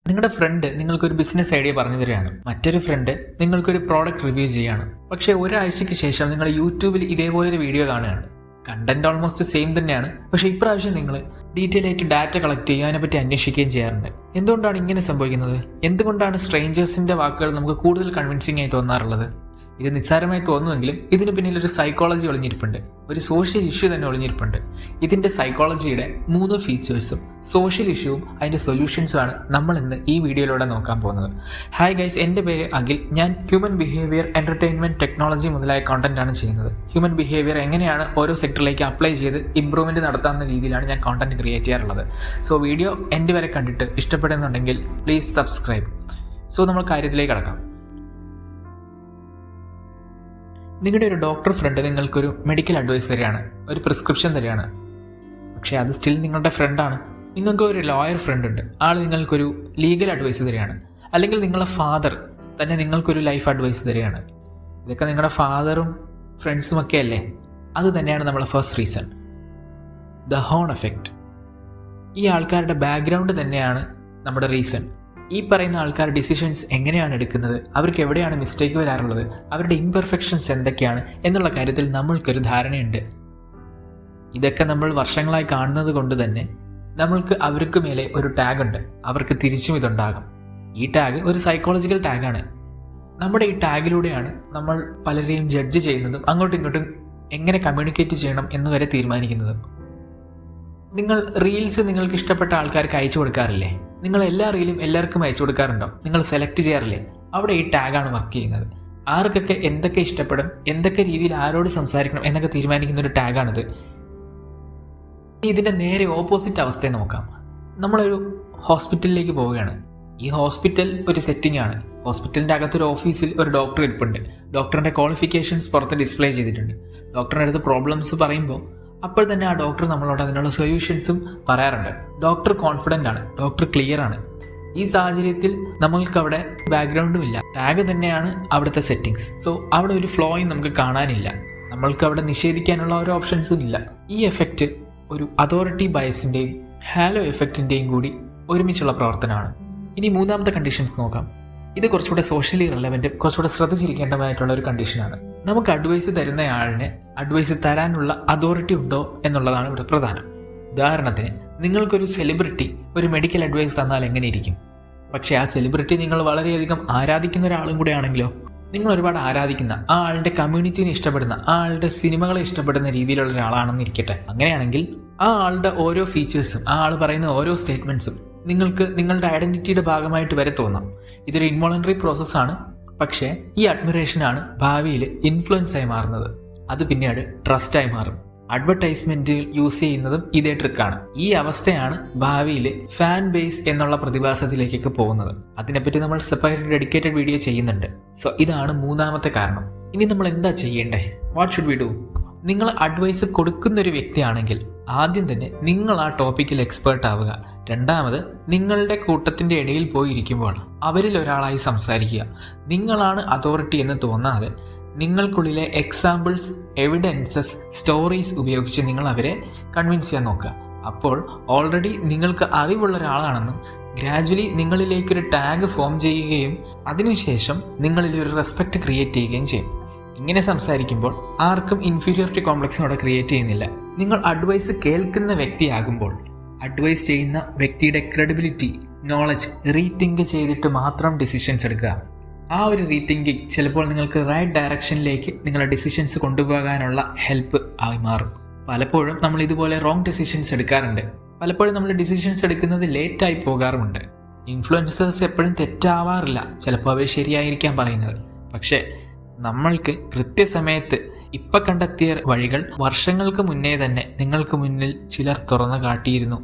നിങ്ങളുടെ ഫ്രണ്ട് നിങ്ങൾക്കൊരു business idea പറഞ്ഞു തരികയാണ്. മറ്റൊരു ഫ്രണ്ട് നിങ്ങൾക്കൊരു പ്രോഡക്റ്റ് റിവ്യൂ ചെയ്യുകയാണ്. പക്ഷേ ഒരാഴ്ചയ്ക്ക് ശേഷം നിങ്ങൾ യൂട്യൂബിൽ ഇതേപോലൊരു വീഡിയോ കാണുകയാണ്. കണ്ടന്റ് ഓൾമോസ്റ്റ് സെയിം തന്നെയാണ്. പക്ഷേ ഇപ്രാവശ്യം നിങ്ങൾ ഡീറ്റെയിൽ ആയിട്ട് ഡാറ്റ കളക്ട് ചെയ്യുക, അതിനെപ്പറ്റി അന്വേഷിക്കുകയും ചെയ്യാറുണ്ട്. എന്തുകൊണ്ടാണ് ഇങ്ങനെ സംഭവിക്കുന്നത്? എന്തുകൊണ്ടാണ് സ്ട്രേഞ്ചേഴ്സിന്റെ വാക്കുകൾ നമുക്ക് കൂടുതൽ കൺവിൻസിംഗ് ആയി തോന്നാറുള്ളത്? ഇത് നിസ്സാരമായി തോന്നുമെങ്കിലും ഇതിന് പിന്നിൽ ഒരു സൈക്കോളജി ഒളിഞ്ഞിരിപ്പുണ്ട്, ഒരു സോഷ്യൽ ഇഷ്യൂ തന്നെ ഒളിഞ്ഞിരിപ്പുണ്ട്. ഇതിന്റെ സൈക്കോളജിയുടെ 3 ഫീച്ചേഴ്സും സോഷ്യൽ ഇഷ്യൂവും അതിന്റെ സൊല്യൂഷൻസുമാണ് നമ്മൾ ഇന്ന് ഈ വീഡിയോയിലൂടെ നോക്കാൻ പോകുന്നത്. ഹായ് ഗൈസ്, എൻ്റെ പേര് അഖിൽ. ഞാൻ ഹ്യൂമൻ ബിഹേവിയർ, എന്റർടൈൻമെന്റ്, ടെക്നോളജി മുതലായ കോണ്ടന്റ് ആണ് ചെയ്യുന്നത്. ഹ്യൂമൻ ബിഹേവിയർ എങ്ങനെയാണ് ഓരോ സെക്ടറിലേക്ക് അപ്ലൈ ചെയ്ത് ഇംപ്രൂവ്മെന്റ് നടത്താവുന്ന രീതിയിലാണ് ഞാൻ കോണ്ടന്റ് ക്രിയേറ്റ് ചെയ്യാറുള്ളത്. സോ വീഡിയോ എൻ്റെ വരെ കണ്ടിട്ട് ഇഷ്ടപ്പെടുന്നുണ്ടെങ്കിൽ പ്ലീസ് സബ്സ്ക്രൈബ്. സോ നമ്മൾ കാര്യത്തിലേക്ക് കടക്കാം. നിങ്ങളുടെ ഒരു ഡോക്ടർ ഫ്രണ്ട് നിങ്ങൾക്കൊരു മെഡിക്കൽ അഡ്വൈസ് തരികയാണ്, ഒരു പ്രിസ്ക്രിപ്ഷൻ തരികയാണ്. പക്ഷേ അത് സ്റ്റിൽ നിങ്ങളുടെ ഫ്രണ്ടാണ്. നിങ്ങൾക്ക് ഒരു ലോയർ ഫ്രണ്ട് ഉണ്ട്, ആൾ നിങ്ങൾക്കൊരു ലീഗൽ അഡ്വൈസ് തരികയാണ്. അല്ലെങ്കിൽ നിങ്ങളുടെ ഫാദർ തന്നെ നിങ്ങൾക്കൊരു ലൈഫ് അഡ്വൈസ് തരികയാണ്. ഇതൊക്കെ നിങ്ങളുടെ ഫാദറും ഫ്രണ്ട്സും ഒക്കെ അല്ലേ? അത് തന്നെയാണ് നമ്മളെ first reason, the horn effect. ഈ ആൾക്കാരുടെ ബാക്ക്ഗ്രൗണ്ട് തന്നെയാണ് നമ്മുടെ റീസൺ. ഈ പറയുന്ന ആൾക്കാർ ഡിസിഷൻസ് എങ്ങനെയാണ് എടുക്കുന്നത്, അവർക്ക് എവിടെയാണ് മിസ്റ്റേക്ക് വരാറുള്ളത്, അവരുടെ ഇംപെർഫെക്ഷൻസ് എന്തൊക്കെയാണ് എന്നുള്ള കാര്യത്തിൽ നമ്മൾക്കൊരു ധാരണയുണ്ട്. ഇതൊക്കെ നമ്മൾ വർഷങ്ങളായി കാണുന്നത് കൊണ്ട് തന്നെ നമ്മൾക്ക് അവർക്ക് മേലെ ഒരു ടാഗ് ഉണ്ട്. അവർക്ക് തിരിച്ചും ഇതുണ്ടാകും. ഈ ടാഗ് ഒരു സൈക്കോളജിക്കൽ ടാഗാണ്. നമ്മുടെ ഈ ടാഗിലൂടെയാണ് നമ്മൾ പലരെയും ജഡ്ജ് ചെയ്യുന്നതും അങ്ങോട്ടും ഇങ്ങോട്ടും എങ്ങനെ കമ്മ്യൂണിക്കേറ്റ് ചെയ്യണം എന്ന് വരെ തീരുമാനിക്കുന്നതും. നിങ്ങൾ റീൽസ് നിങ്ങൾക്ക് ഇഷ്ടപ്പെട്ട ആൾക്കാർക്ക് അയച്ചു കൊടുക്കാറില്ലേ? നിങ്ങൾ എല്ലാ റീലും എല്ലാവർക്കും അയച്ചു കൊടുക്കാറുണ്ടോ? നിങ്ങൾ സെലക്ട് ചെയ്യാറില്ലേ? അവിടെ ഈ ടാഗാണ് വർക്ക് ചെയ്യുന്നത്. ആർക്കൊക്കെ എന്തൊക്കെ ഇഷ്ടപ്പെടും, എന്തൊക്കെ രീതിയിൽ ആരോട് സംസാരിക്കണം എന്നൊക്കെ തീരുമാനിക്കുന്ന ഒരു ടാഗാണിത്. ഇതിൻ്റെ നേരെ ഓപ്പോസിറ്റ് അവസ്ഥയെ നോക്കാം. നമ്മളൊരു ഹോസ്പിറ്റലിലേക്ക് പോവുകയാണ്. ഈ ഹോസ്പിറ്റൽ ഒരു സെറ്റിംഗ് ആണ്. ഹോസ്പിറ്റലിൻ്റെ അകത്തൊരു ഓഫീസിൽ ഒരു ഡോക്ടർ ഇരിപ്പുണ്ട്. ഡോക്ടറിൻ്റെ ക്വാളിഫിക്കേഷൻസ് പുറത്ത് ഡിസ്പ്ലേ ചെയ്തിട്ടുണ്ട്. ഡോക്ടറുടെ അടുത്ത് പ്രോബ്ലംസ് പറയുമ്പോൾ അപ്പോൾ തന്നെ ആ ഡോക്ടർ നമ്മളോട് അതിനുള്ള സൊല്യൂഷൻസും പറയാറുണ്ട്. ഡോക്ടർ കോൺഫിഡൻ്റ് ആണ്, ഡോക്ടർ ക്ലിയർ ആണ്. ഈ സാഹചര്യത്തിൽ നമ്മൾക്കവിടെ ബാക്ക്ഗ്രൗണ്ടും ഇല്ല, ടാഗ് തന്നെയാണ് അവിടുത്തെ സെറ്റിങ്സ്. സോ അവിടെ ഒരു ഫ്ലോയും നമുക്ക് കാണാനില്ല, നമ്മൾക്ക് അവിടെ നിഷേധിക്കാനുള്ള ഒരു ഓപ്ഷൻസും ഇല്ല. ഈ എഫക്റ്റ് ഒരു അതോറിറ്റി ബയസിൻ്റെയും ഹാലോ എഫക്റ്റിൻ്റെയും കൂടി ഒരുമിച്ചുള്ള പ്രവർത്തനമാണ്. ഇനി മൂന്നാമത്തെ കണ്ടീഷൻസ് നോക്കാം. ഇത് കുറച്ചുകൂടെ സോഷ്യലി റെലവൻറ്റ്, കുറച്ചുകൂടെ ശ്രദ്ധിച്ചിരിക്കേണ്ടതായിട്ടുള്ള ഒരു കണ്ടീഷനാണ്. നമുക്ക് അഡ്വൈസ് തരുന്നയാളിന് അഡ്വൈസ് തരാനുള്ള അതോറിറ്റി ഉണ്ടോ എന്നുള്ളതാണ് ഇവിടെ പ്രധാനം. ഉദാഹരണത്തിന്, നിങ്ങൾക്കൊരു സെലിബ്രിറ്റി ഒരു മെഡിക്കൽ അഡ്വൈസ് തന്നാൽ എങ്ങനെയിരിക്കും? പക്ഷേ ആ സെലിബ്രിറ്റി നിങ്ങൾ വളരെയധികം ആരാധിക്കുന്ന ഒരാളും കൂടെ ആണെങ്കിലോ? നിങ്ങൾ ഒരുപാട് ആരാധിക്കുന്ന ആ ആളുടെ കമ്മ്യൂണിറ്റിനെ ഇഷ്ടപ്പെടുന്ന, ആ ആളുടെ സിനിമകളെ ഇഷ്ടപ്പെടുന്ന രീതിയിലുള്ള ഒരാളാണെന്നിരിക്കട്ടെ. അങ്ങനെയാണെങ്കിൽ ആ ആളുടെ ഓരോ ഫീച്ചേഴ്സും, ആ ആൾ പറയുന്ന ഓരോ സ്റ്റേറ്റ്മെൻറ്റ്സും നിങ്ങൾക്ക് നിങ്ങളുടെ ഐഡന്റിറ്റിയുടെ ഭാഗമായിട്ട് വരെ തോന്നാം. ഇതൊരു ഇൻവോളണ്ടറി പ്രോസസ്സാണ്. പക്ഷേ ഈ അഡ്മിറേഷനാണ് ഭാവിയിൽ ഇൻഫ്ലുവൻസ് ആയി മാറുന്നത്. അത് പിന്നീട് ട്രസ്റ്റായി മാറും. അഡ്വർടൈസ്മെന്റ് യൂസ് ചെയ്യുന്നതും ഇതേ ട്രിക്കാണ്. ഈ അവസ്ഥയാണ് ഭാവിയിൽ ഫാൻ ബേസ് എന്നുള്ള പ്രതിഭാസത്തിലേക്കൊക്കെ പോകുന്നത്. അതിനെപ്പറ്റി നമ്മൾ സെപ്പറേറ്റ് ഡെഡിക്കേറ്റഡ് വീഡിയോ ചെയ്യുന്നുണ്ട്. സോ ഇതാണ് മൂന്നാമത്തെ കാരണം. ഇനി നമ്മൾ എന്താ ചെയ്യേണ്ടേ? What should we do? നിങ്ങൾ അഡ്വൈസ് കൊടുക്കുന്നൊരു വ്യക്തിയാണെങ്കിൽ ആദ്യം തന്നെ നിങ്ങൾ ആ ടോപ്പിക്കിൽ എക്സ്പേർട്ട് ആവുക. രണ്ടാമത്, നിങ്ങളുടെ കൂട്ടത്തിൻ്റെ ഇടയിൽ പോയിരിക്കുമ്പോൾ അവരിൽ ഒരാളായി സംസാരിക്കുക. നിങ്ങളാണ് അതോറിറ്റി എന്ന് തോന്നാതെ നിങ്ങൾക്കുള്ളിലെ എക്സാമ്പിൾസ്, എവിഡൻസസ്, സ്റ്റോറീസ് ഉപയോഗിച്ച് നിങ്ങൾ അവരെ കൺവിൻസ് ചെയ്യാൻ നോക്കുക. അപ്പോൾ ഓൾറെഡി നിങ്ങൾക്ക് അറിവുള്ള ഒരാളാണെന്നും ഗ്രാജുവലി നിങ്ങളിലേക്കൊരു ടാഗ് ഫോം ചെയ്യുകയും അതിനുശേഷം നിങ്ങളിൽ ഒരു റെസ്പെക്റ്റ് ക്രിയേറ്റ് ചെയ്യുകയും ചെയ്യും. ഇങ്ങനെ സംസാരിക്കുമ്പോൾ ആർക്കും ഇൻഫീരിയോറിറ്റി കോംപ്ലക്സ് അവിടെ ക്രിയേറ്റ് ചെയ്യുന്നില്ല. നിങ്ങൾ അഡ്വൈസ് കേൾക്കുന്ന വ്യക്തിയാകുമ്പോൾ അഡ്വൈസ് ചെയ്യുന്ന വ്യക്തിയുടെ ക്രെഡിബിലിറ്റി, നോളജ് റീതിങ്ക് ചെയ്തിട്ട് മാത്രം ഡിസിഷൻസ് എടുക്കുക. ആ ഒരു റീതിങ്കിങ് ചിലപ്പോൾ നിങ്ങൾക്ക് റൈറ്റ് ഡയറക്ഷനിലേക്ക് നിങ്ങളുടെ ഡിസിഷൻസ് കൊണ്ടുപോകാനുള്ള ഹെൽപ്പ് ആയി മാറും. പലപ്പോഴും നമ്മൾ ഇതുപോലെ റോങ് ഡിസിഷൻസ് എടുക്കാറുണ്ട്. പലപ്പോഴും നമ്മൾ ഡിസിഷൻസ് എടുക്കുന്നത് ലേറ്റായി പോകാറുമുണ്ട്. ഇൻഫ്ലുവൻസേഴ്സ് എപ്പോഴും തെറ്റാവാറില്ല, ചിലപ്പോൾ അവർ ശരിയായിരിക്കാം പറയുന്നത്. പക്ഷേ നമ്മൾക്ക് കൃത്യസമയത്ത് ഇപ്പം കണ്ടെത്തിയ വഴികൾ വർഷങ്ങൾക്ക് മുന്നേ തന്നെ നിങ്ങൾക്ക് മുന്നിൽ ചിലർ തുറന്നു കാട്ടിയിരുന്നു.